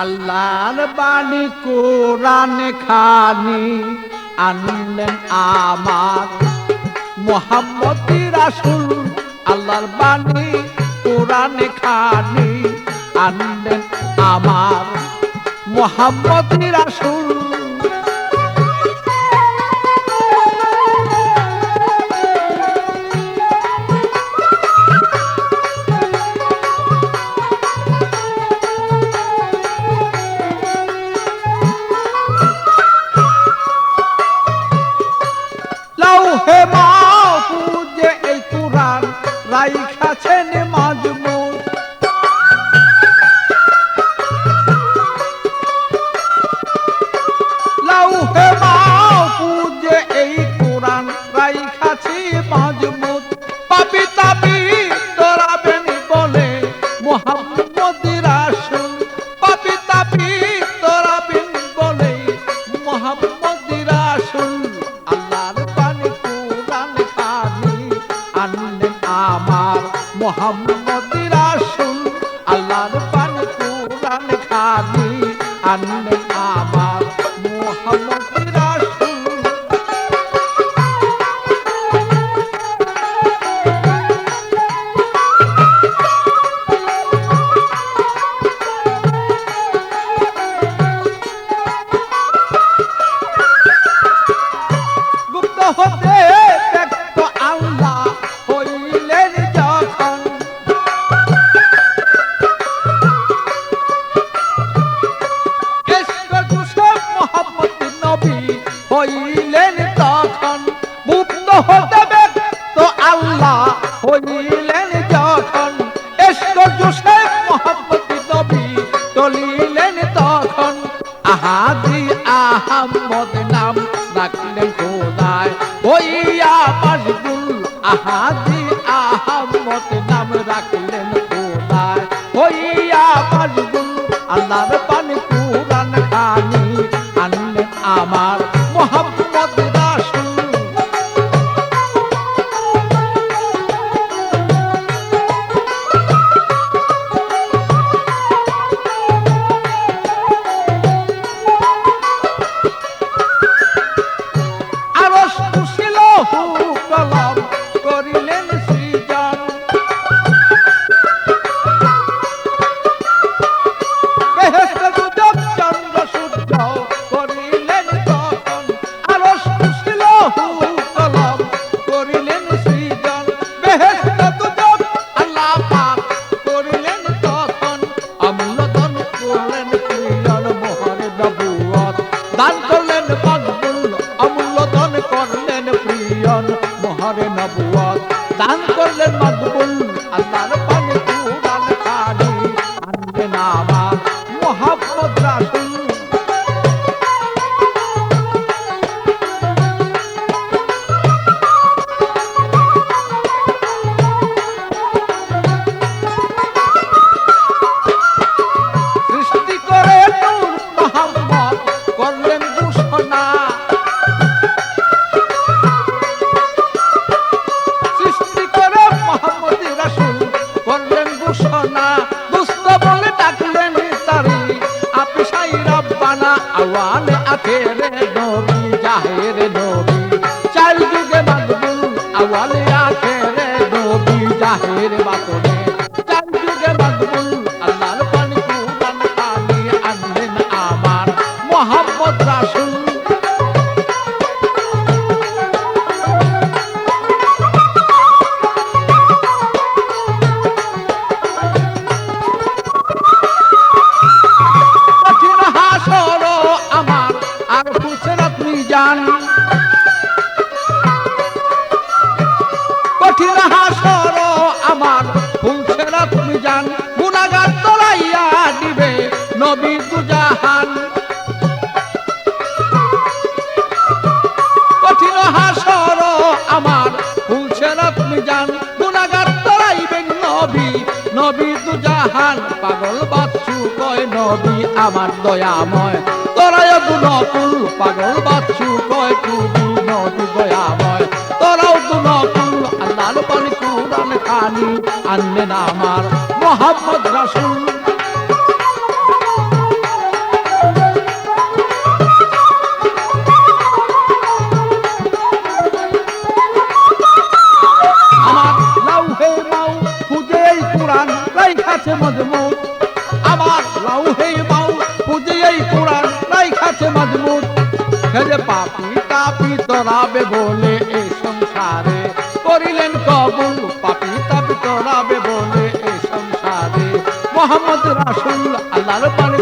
আল্লাহর বাণী কোরআন খানি আনলেন আমার মুহাম্মদ রাসূল। আল্লাহর বাণী কোরআন খানি আনলেন আমার মুহাম্মদ রাসূল। লাউহে মাহফুজে এই কুরআন রাইখাছেন মাজমুন। লাউহে মাহফুজে এই কুরআন রাইখাছি মাজমুন। পাপি তাপি তরাবেন বলে মুহাম্মদ রাসূল। পাপি তাপি তরাবেন বলে মুহাম্মদ রাসূল। আল্লাহর বাণী কোরআন খানি আনলেন আমার মুহাম্মদ রাসূল। আল্লাহর বাণী কোরআন খানি আনলেন আমার মুহাম্মদ রাসূল। গুপ্ত হতে ব্যক্ত আল্লাহ হইলেন যখন। ইশক কুশব মুহাম্মদ নবী হইলেন তখন। গুপ্ত হতে ব্যক্ত আল্লাহ হইলেন যখন। ইশক কুশব মুহাম্মদ নবী চলিলেন তখন। আহাদি আহমদ নাম রাখলেন খোদায় হইয়া মশগুল। আহাদি আহমদ নাম রাখলেন খোদায় হইয়া মশগুল। আল্লাহর বাণী কোরআন খানি আনলেন আমার মুহাম্মদ রাসূল। আরশ কুরসি লৌহ কলম করিলেন সৃজন। বেহেশত দুজক চন্দ্র সূর্য করিলেন তখন। আরশ কুরসি লৌহ কলম করিলেন সৃজন। বেহেশত দুজক আল্লাহ পাক করিলেন তখন। অমূল্যধন করলেন প্রিয়ন মোহরে নবুয়ত দান করলেন মকবুল। অমূল্যধন করলেন প্রিয়ন মোহরে নবুয়ত দান করলেন মকবুল। আল্লাহর বাণী কোরআন খানি আনলেন আমার মুহাম্মদ রাসূল। সৃষ্টি করে নূর মুহাম্মদ করলেন ঘোষণা। সৃষ্টি করে মুহাম্মদ রাসূল করলেন ঘোষণা। দুষ্ট বলে ডাকলেন তারি আপিসাই রব্বানা। আওয়ালে আখেরে নবী জাহেরে নবী চার যুগে মকবুল। আওয়ালে আখেরে নবী জাহেরে বাতনে চার যুগে মকবুল। আল্লাহর বাণী কোরআন খানি আনলেন আমার মুহাম্মদ রাসূল। কঠিন হাসর আমার আর ফুলসিরাত মিজান। কঠিন হাসর আমার ফুলসিরাত মিজান। গুনাহগার তলাইয়া দিবে নবী দুজাহান। কঠিন হাসর আমার ফুলসিরাত মিজান। গুনাহগার তলাইবেন নবী নবী দুজাহান। পাগল বাচ্চু কয় নবী আমার দয়াময় তোরাই গুণকুল। পাগল বাচ্চু কয় তুমি নবী দয়াময় তোরাও গুণকুল। আল্লাহর বাণী কোরআন খানি আনলেন আমার মুহাম্মদ রাসূল। পাপি তরাবে বলে এই সংসারে, করিলেন কবুল পাপি তাপি তরাবে বলে এই সংসারে। মোহাম্মদ রাসূল আল্লাহর পানে